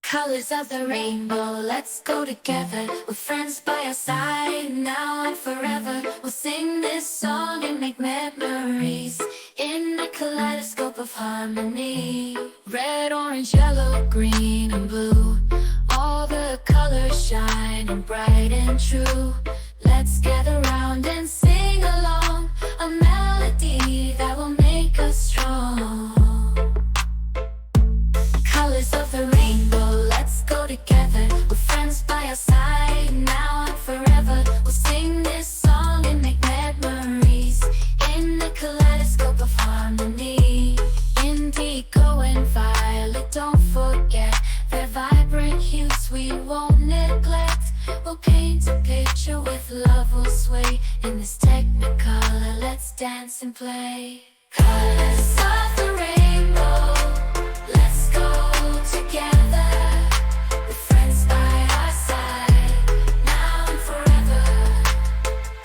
Colors of the rainbow, let's go together. We're friends by our side, now and forever. We'll sing this song and make memories in a kaleidoscope of harmony. Red, orange, yellow, green, and blue, all the colors shining bright and true. Let's gather round and sing along, a melody that will make us strong. Colors of the rainbow, let's go together. We're friends by our side, now and forever. We'll sing this song and make memories in the kaleidoscope of harmony. Indigo and violet, don't forget, they're vibrant hues we won't neglect. We'll paint a picture with love, we'll sway in this technicolor. Let's dance and play.